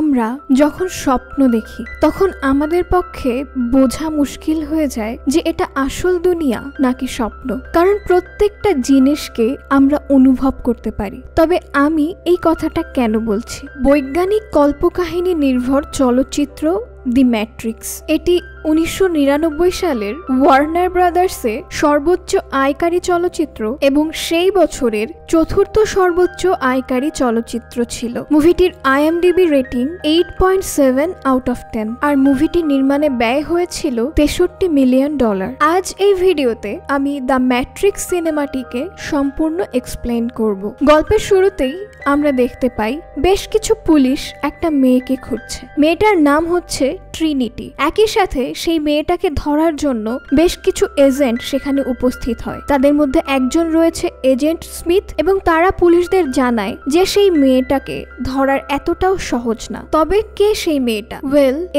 আমরা যখন স্বপ্ন দেখি তখন আমাদের পক্ষে বোঝা মুশকিল হয়ে যায় যে এটা আসল দুনিয়া নাকি স্বপ্ন, কারণ প্রত্যেকটা জিনিসকে আমরা অনুভব করতে পারি। তবে আমি এই কথাটা কেন বলছি? বৈজ্ঞানিক কল্পকাহিনী নির্ভর চলচ্চিত্র দি ম্যাট্রিক্স, এটি 1999 সালের ওয়ার্নার ব্রাদার্সে সর্বোচ্চ আয়কারী চলচ্চিত্র এবং সেই বছরের চতুর্থ সর্বোচ্চ আয়কারী চলচ্চিত্র ছিল। মুভিটির IMDb রেটিং 8.7 আউট অফ 10, আর মুভিটি নির্মাণে ব্যয় হয়েছিল $63 মিলিয়ন। আজ এই ভিডিওতে আমি দ্য ম্যাট্রিক্স সিনেমাটিকে সম্পূর্ণ এক্সপ্লেন করব। গল্পের শুরুতেই আমরা দেখতে পাই বেশ কিছু পুলিশ একটা মেয়েকে খুঁজছে। মেয়েটার নাম হচ্ছে ট্রিনিটি। একই সাথে সেই মেয়েটাকে ধরার জন্য বেশ কিছু এজেন্ট সেখানে উপস্থিত হয়। তাদের মধ্যে একজন রয়েছে এজেন্ট স্মিথ, এবং তারা পুলিশদের জানায় যে সেই মেয়েটাকে ধরার এতটাও সহজ না। তবে কে সেই মেয়েটা?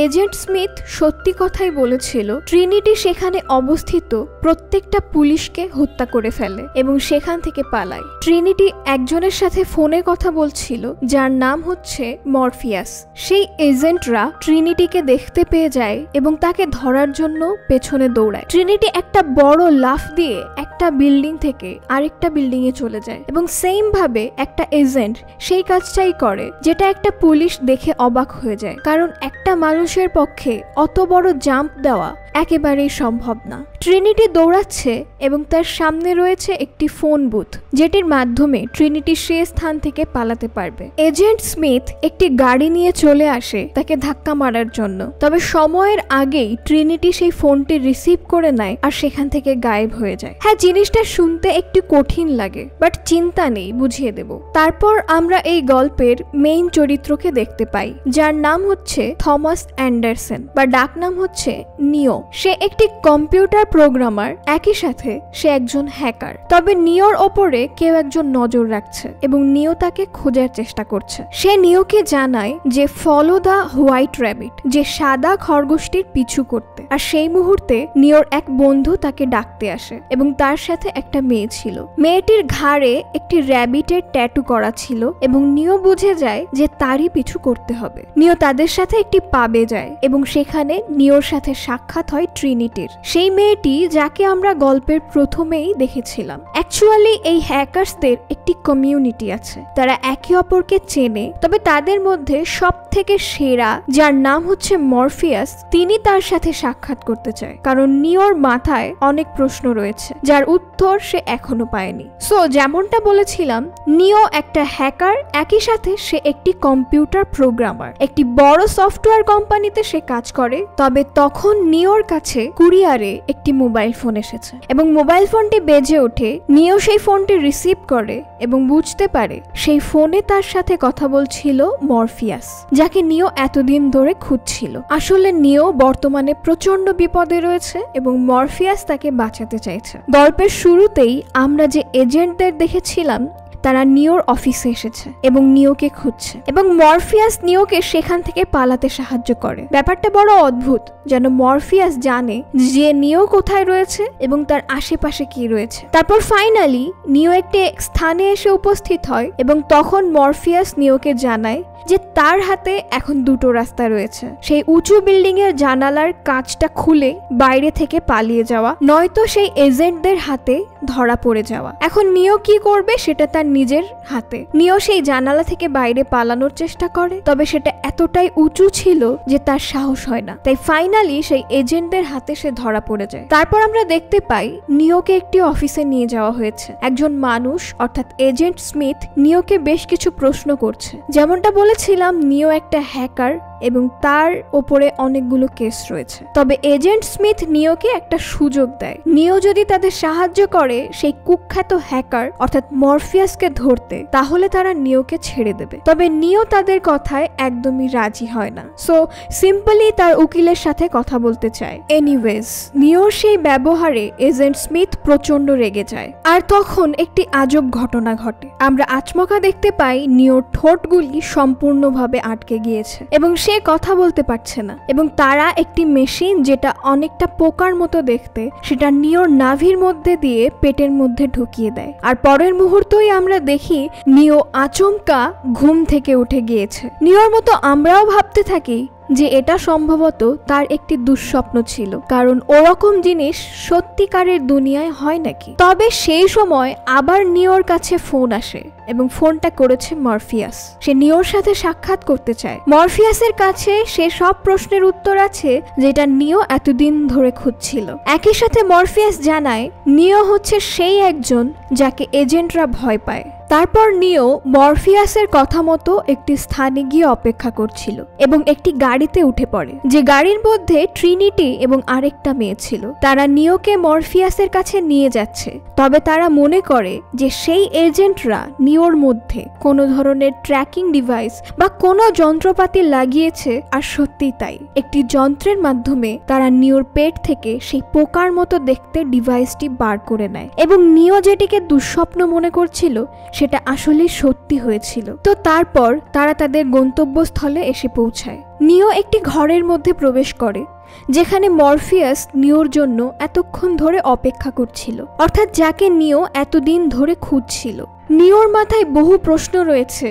এজেন্ট স্মিথ সত্যি কথাই বলেছিল। ট্রিনিটি সেখানে অবস্থিত প্রত্যেকটা পুলিশকে হত্যা করে ফেলে এবং সেখান থেকে পালায়। ট্রিনিটি একজনের সাথে ফোনে কথা বলছিল যার নাম হচ্ছে মরফিয়াস। সেই এজেন্টরা ট্রিনিটিকে দেখতে পেয়ে যায় এবং তাকে ধরার জন্য পেছনে দৌড়ায়। ট্রিনিটি একটা বড় লাফ দিয়ে একটা বিল্ডিং থেকে আরেকটা বিল্ডিং এ চলে যায় এবং সেম ভাবে একটা এজেন্ট সেই কাজটাই করে, যেটা একটা পুলিশ দেখে অবাক হয়ে যায়, কারণ একটা মানুষের পক্ষে অত বড় জাম্প দেওয়া একেবারেই সম্ভব না। ট্রিনিটি দৌড়াচ্ছে এবং তার সামনে রয়েছে একটি ফোন বুথ, যেটির মাধ্যমে ট্রিনিটি সে স্থান থেকে পালাতে পারবে। এজেন্ট স্মিথ একটি গাড়ি নিয়ে চলে আসে তাকে ধাক্কা মারার জন্য, তবে সময়ের আগেই ট্রিনিটি সেই ফোনটি রিসিভ করে নেয় আর সেখান থেকে গায়েব হয়ে যায়। হ্যাঁ, জিনিসটা শুনতে একটু কঠিন লাগে, বাট চিন্তা নেই, বুঝিয়ে দেব। তারপর আমরা এই গল্পের মেইন চরিত্রকে দেখতে পাই, যার নাম হচ্ছে থমাস অ্যান্ডারসন, বা ডাক নাম হচ্ছে নিও। সে একটি কম্পিউটার প্রোগ্রামার, একই সাথে সে একজন হ্যাকার। তবে নিওর ওপরে কেউ একজন নজর রাখছে এবং নিও তাকে খোঁজার চেষ্টা করছে। সে নিওকে জানায় যে ফলো দ্য হোয়াইট র্যাবিট, যে সাদা খরগোশটির পিছু করতে। আর সেই মুহূর্তে নিওর এক বন্ধু তাকে ডাকতে আসে এবং তার সাথে একটা মেয়ে ছিল। মেয়েটির ঘাড়ে একটি র্যাবিটের ট্যাটু করা ছিল এবং নিও বুঝে যায় যে তারই পিছু করতে হবে। নিও তাদের সাথে একটি পাবে যায় এবং সেখানে নিওর সাথে সাক্ষাৎ হয় ট্রিনিটির, সেই মেয়েটি যাকে আমরা গল্পের প্রথমেই দেখেছিলাম। অ্যাকচুয়ালি এই হ্যাকার্সদের একটি কমিউনিটি আছে, তারা একে অপরকে চেনে। তবে তাদের মধ্যে সব থেকে সেরা, যার নাম হচ্ছে মরফিয়াস, তিনি তার সাথে সাক্ষাৎ করতে চায়, কারণ নিওর মাথায় অনেক প্রশ্ন রয়েছে যার উত্তর সে এখনো পায়নি। সো যেমনটা বলেছিলাম, নিও একটা হ্যাকার, একই সাথে সে একটি কম্পিউটার প্রোগ্রামার। একটি বড় সফটওয়্যার কোম্পানিতে সে কাজ করে। তবে তখন নিওর কাছে কুরিয়ারে একটি মোবাইল ফোন এসেছে এবং মোবাইল ফোনটি বেজে ওঠে। নিও সেই ফোনটি রিসিভ করে এবং বুঝতে পারে সেই ফোনে তার সাথে কথা বলছিল মরফিয়াস, যাকে নিও এতদিন ধরে খুঁজছিল। আসলে নিও বর্তমানে প্রচন্ড বিপদে রয়েছে এবং মরফিয়াস তাকে বাঁচাতে চাইছে। গল্পের শুরুতেই আমরা যে এজেন্টদের দেখেছিলাম তারা নিওর অফিসে এসেছে এবং নিওকে খুঁজছে, এবং মরফিয়াস নিওকে সেখান থেকে পালাতে সাহায্য করে। ব্যাপারটা বড় অদ্ভুত, যেন মরফিয়াস জানে যে নিও কোথায় রয়েছে এবং তার আশেপাশে কি রয়েছে। তারপর ফাইনালি নিও একটি স্থানে এসে উপস্থিত হয় এবং তখন মরফিয়াস নিওকে জানায় যে তার হাতে এখন দুটো রাস্তা রয়েছে, সেই উঁচু বিল্ডিং এর জানালার কাঁচটা খুলে বাইরে থেকে পালিয়ে যাওয়া, নয়তো সেই এজেন্টদের হাতে ধরা পড়ে যাওয়া। এখন নিও কি করবে সেটা তার নিজের হাতে। নিও সেই জানালা থেকে বাইরে পালানোর চেষ্টা করে, তবে সেটা এতটাই উঁচু ছিল যে তার সাহস হয় না। তাই ফাইনালি সেই এজেন্টদের হাতে সে ধরা পড়ে যায়। তারপর আমরা দেখতে পাই নিওকে একটি অফিসে নিয়ে যাওয়া হয়েছে। একজন মানুষ অর্থাৎ এজেন্ট স্মিথ নিওকে বেশ কিছু প্রশ্ন করছে। যেমনটা বলেছিলাম, নিও একটা হ্যাকার এবং তার ওপরে অনেকগুলো কেস রয়েছে। তবে এজেন্ট স্মিথ নিওকে একটা সুযোগ দেয়, নিও যদি তাদের সাহায্য করে সেই কুখ্যাত হ্যাকার অর্থাৎ মরফিয়াসকে ধরতে, তাহলে তারা নিওকে ছেড়ে দেবে। তবে নিও তাদের কথায় একদমই রাজি হয় না। সো সিম্পলি তার উকিলের সাথে কথা বলতে চায়। এনিওয়েজ, নিওর সেই ব্যবহারে এজেন্ট স্মিথ প্রচন্ড রেগে যায়। আর তখন একটি আজব ঘটনা ঘটে। আমরা আচমকা দেখতে পাই নিওর ঠোঁটগুলি সম্পূর্ণভাবে আটকে গিয়েছে এবং সে সে কথা বলতে পারছে না এবং তারা একটি মেশিন যেটা অনেকটা পোকার মতো দেখতে সেটা নিওর নাভির মধ্যে দিয়ে পেটের মধ্যে ঢুকিয়ে দেয়। আর পরের মুহূর্তেই আমরা দেখি নিও আচমকা ঘুম থেকে উঠে গিয়েছে। নিওর মতো আমরাও ভাবতে থাকি যে এটা সম্ভবত তার একটি দুঃস্বপ্ন ছিল, কারণ ওরকম জিনিস সত্যিকারের দুনিয়ায় হয় নাকি। তবে সেই সময় আবার নিওর কাছে ফোন আসে এবং ফোনটা করেছে মরফিয়াস। সে নিওর সাথে সাক্ষাৎ করতে চায়। মরফিয়াসের কাছে সে সব প্রশ্নের উত্তর আছে যেটা নিও এতদিন ধরে খুঁজছিল। একই সাথে মরফিয়াস জানায় নিও হচ্ছে সেই একজন যাকে এজেন্টরা ভয় পায়। তারপর নিও মরফিয়াসের কথা মতো একটি স্থানে গিয়ে অপেক্ষা করছিল এবং একটি গাড়িতে উঠে পড়ে, যে গাড়ির মধ্যে ট্রিনিটি এবং আরেকটা মেয়ে ছিল। তারা নিওকে মরফিয়াসের কাছে নিয়ে যাচ্ছে, তবে তারা মনে করে যে সেই এজেন্টরা নিওর মধ্যে কোনো ধরনের ট্র্যাকিং ডিভাইস বা কোনো যন্ত্রপাতি লাগিয়েছে। আর সত্যিই তাই, একটি যন্ত্রের মাধ্যমে তারা নিওর পেট থেকে সেই পোকার মতো দেখতে ডিভাইসটি বার করে নেয় এবং নিও যেটিকে দুঃস্বপ্ন মনে করছিল সেটা আসলে সত্যি হয়েছিল। তো তারপর তারা তাদের গন্তব্যস্থলে এসে পৌঁছায়। নিও একটি ঘরের মধ্যে প্রবেশ করে যেখানে মরফিয়াস নিওর জন্য এতক্ষণ ধরে অপেক্ষা করছিল, অর্থাৎ যাকে নিও এতদিন ধরে খুঁজছিল। নিওর মাথায় বহু প্রশ্ন রয়েছে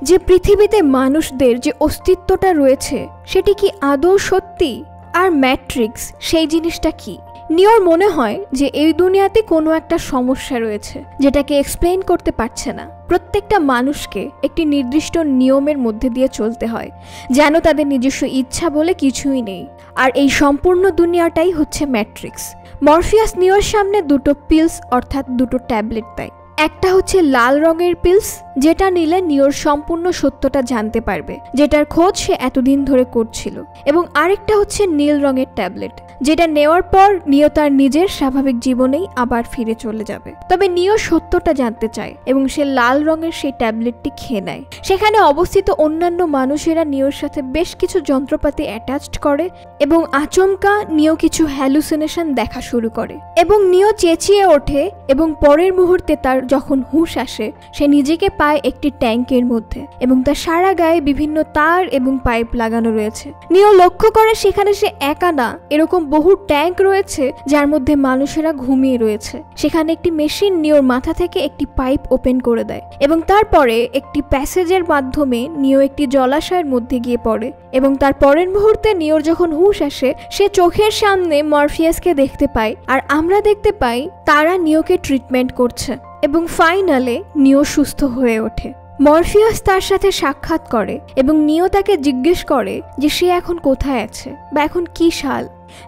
যে পৃথিবীতে মানুষদের যে অস্তিত্বটা রয়েছে সেটি কি আদৌ সত্যি, আর ম্যাট্রিক্স সেই জিনিসটা কি। নিওর মনে হয় যে এই দুনিয়াতে কোনো একটা সমস্যা রয়েছে যেটাকে এক্সপ্লেইন করতে পারছে না। প্রত্যেকটা মানুষকে একটি নির্দিষ্ট নিয়মের মধ্যে দিয়ে চলতে হয়, যেন তাদের নিজস্ব ইচ্ছা বলে কিছুই নেই। আর এই সম্পূর্ণ দুনিয়াটাই হচ্ছে ম্যাট্রিক্স। মরফিয়াস নিওর সামনে দুটো পিলস অর্থাৎ দুটো ট্যাবলেট দেয়। একটা হচ্ছে লাল রঙের পিলস, যেটা নিলে নিওর সম্পূর্ণ সত্যটা জানতে পারবে, যেটার খোঁজ সে এতদিন ধরে করছিল, এবং আরেকটা হচ্ছে নীল রঙের ট্যাবলেট, যেটা নেওয়ার পর নিও তার নিজের স্বাভাবিক জীবনেই আবার ফিরে চলে যাবে। তবে নিও সত্যটা জানতে চায় এবং সে লাল রঙের সেই ট্যাবলেটটি খেয়ে নেয়। সেখানে অবস্থিত অন্যান্য মানুষেরা নিওর সাথে বেশ কিছু যন্ত্রপাতি অ্যাটাচড করে এবং আচমকা নিও কিছু হ্যালুসিনেশন দেখা শুরু করে এবং নিও চেঁচিয়ে ওঠে এবং পরের মুহূর্তে তার যখন হুঁশ আসে সে নিজেকে পায় একটি ট্যাঙ্কের মধ্যে এবং তার সারা গায়ে বিভিন্ন তার এবং পাইপ লাগানো রয়েছে। নিও লক্ষ্য করে সেখানে সে একা না, এরকম বহু ট্যাঙ্ক রয়েছে যার মধ্যে মানুষেরা ঘুমিয়ে রয়েছে। সেখানে একটি মেশিন নিওর মাথা থেকে একটি পাইপ ওপেন করে দেয় এবং তারপরে একটি প্যাসেজের মাধ্যমে নিও একটি জলাশয়ের মধ্যে গিয়ে পড়ে এবং তার পরের মুহূর্তে নিওর যখন হুঁশ আসে সে চোখের সামনে মরফিয়াসকে দেখতে পায় আর আমরা দেখতে পাই তারা নিওকে ট্রিটমেন্ট করছে এবং ফাইনালে নিও সুস্থ হয়ে ওঠে। মরফিয়াস তার সাথে সাক্ষাৎ করে এবং নিও তাকে জিজ্ঞেস করে যে সে এখন কোথায় আছে বা এখন কি সাল।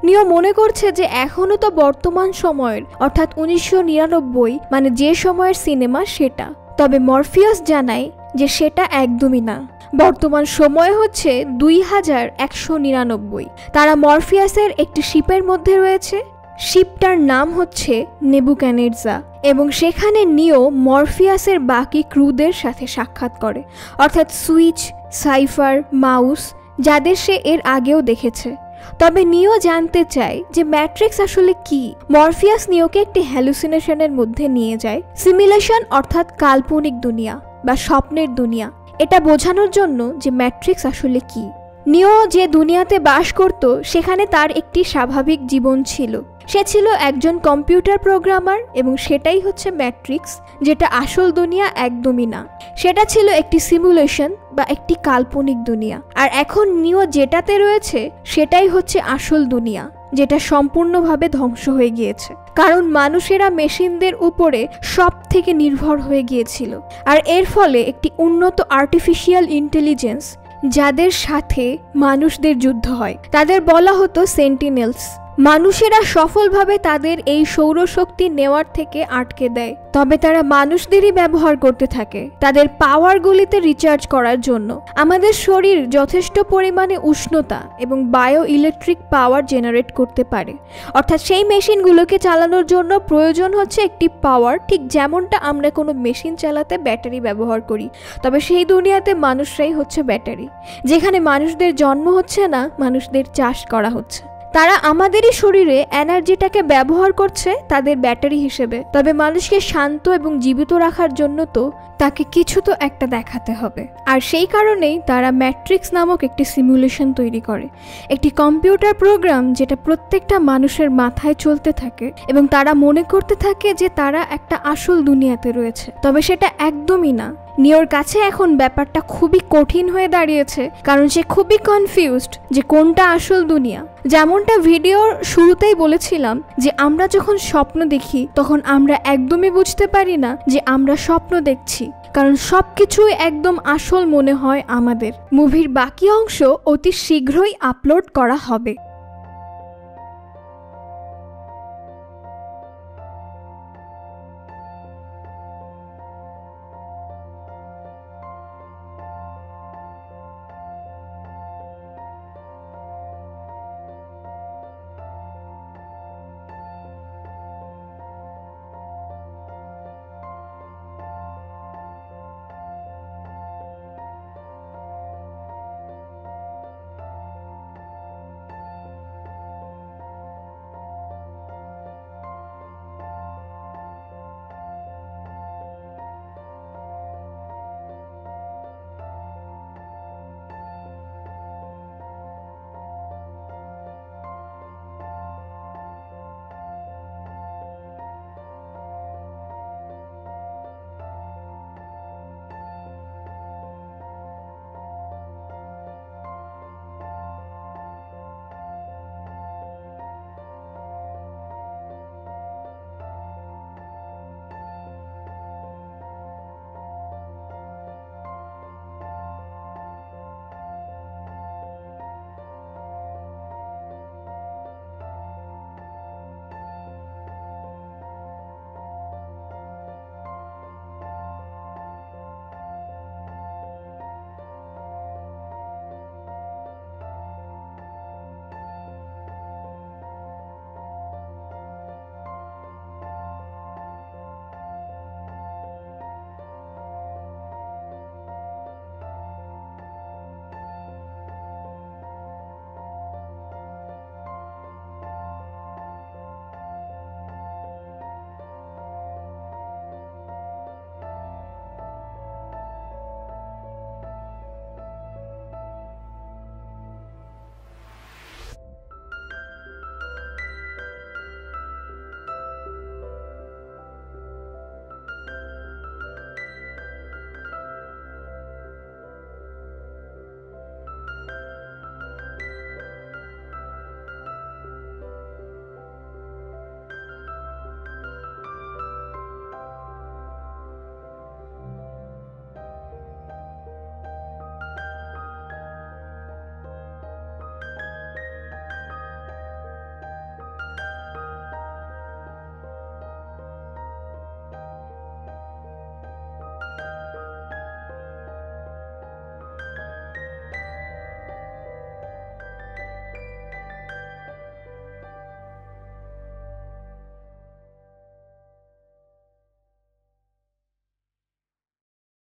নিও মনে করছে যে এখনো তো বর্তমান সময়ের অর্থাৎ 1999 মানে যে সময়ের সিনেমা সেটা। তবে মরফিয়াস জানায় যে সেটা একদমই না, বর্তমান সময় হচ্ছে 2199। তারা মরফিয়াসের একটি শিপের মধ্যে রয়েছে, শিপটার নাম হচ্ছে নেবুকাডনেজার এবং সেখানে নিও মরফিয়াসের বাকি ক্রুদের সাথে সাক্ষাৎ করে, অর্থাৎ সুইচ, সাইফার, মাউস, যাদের সে এর আগেও দেখেছে। তবে নিও জানতে চায় যে ম্যাট্রিক্স আসলে কি। মরফিয়াস নিওকে একটি হ্যালুসিনেশনের মধ্যে নিয়ে যায়, সিমুলেশন অর্থাৎ কাল্পনিক দুনিয়া বা স্বপ্নের দুনিয়া, এটা বোঝানোর জন্য যে ম্যাট্রিক্স আসলে কি। নিও যে দুনিয়াতে বাস করত সেখানে তার একটি স্বাভাবিক জীবন ছিল। সে ছিল একজন কম্পিউটার প্রোগ্রামার এবং সেটাই হচ্ছে ম্যাট্রিক্স, যেটা আসল দুনিয়া একদমই না। সেটা ছিল একটি সিমুলেশন বা একটি কাল্পনিক দুনিয়া। আর এখন নিও যেটাতে রয়েছে সেটাই হচ্ছে আসল দুনিয়া, যেটা সম্পূর্ণভাবে ধ্বংস হয়ে গিয়েছে, কারণ মানুষেরা মেশিনদের উপরে সব থেকে নির্ভর হয়ে গিয়েছিল। আর এর ফলে একটি উন্নত আর্টিফিশিয়াল ইন্টেলিজেন্স যাদের সাথে মানুষদের যুদ্ধ হয় তাদের বলা হতো সেন্টিনেলস। মানুষেরা সফলভাবে তাদের এই সৌরশক্তি নেওয়ার থেকে আটকে দেয়, তবে তারা মানুষদেরই ব্যবহার করতে থাকে তাদের পাওয়ারগুলিতে রিচার্জ করার জন্য। আমাদের শরীর যথেষ্ট পরিমাণে উষ্ণতা এবং বায়ো ইলেকট্রিক পাওয়ার জেনারেট করতে পারে, অর্থাৎ সেই মেশিনগুলোকে চালানোর জন্য প্রয়োজন হচ্ছে একটি পাওয়ার, ঠিক যেমনটা আমরা কোনো মেশিন চালাতে ব্যাটারি ব্যবহার করি। তবে সেই দুনিয়াতে মানুষরাই হচ্ছে ব্যাটারি, যেখানে মানুষদের জন্ম হচ্ছে না, মানুষদের চাষ করা হচ্ছে। তারা আমাদেরই শরীরে এনার্জিটাকে ব্যবহার করছে তাদের ব্যাটারি হিসেবে। তবে মানুষকে শান্ত এবং জীবিত রাখার জন্য তো তাকে কিছু তো একটা দেখাতে হবে। আর সেই কারণেই তারা ম্যাট্রিক্স নামক একটি সিমুলেশন তৈরি করে, একটি কম্পিউটার প্রোগ্রাম যেটা প্রত্যেকটা মানুষের মাথায় চলতে থাকে এবং তারা মনে করতে থাকে যে তারা একটা আসল দুনিয়াতে রয়েছে। তবে সেটা একদমই না। নিওর কাছে এখন ব্যাপারটা খুবই কঠিন হয়ে দাঁড়িয়েছে, কারণ সে খুবই কনফিউজড যে কোনটা আসল দুনিয়া। যেমনটা ভিডিওর শুরুতেই বলেছিলাম যে আমরা যখন স্বপ্ন দেখি তখন আমরা একদমই বুঝতে পারি না যে আমরা স্বপ্ন দেখছি, কারণ সবকিছুই একদম আসল মনে হয় আমাদের। মুভির বাকি অংশ অতি শীঘ্রই আপলোড করা হবে।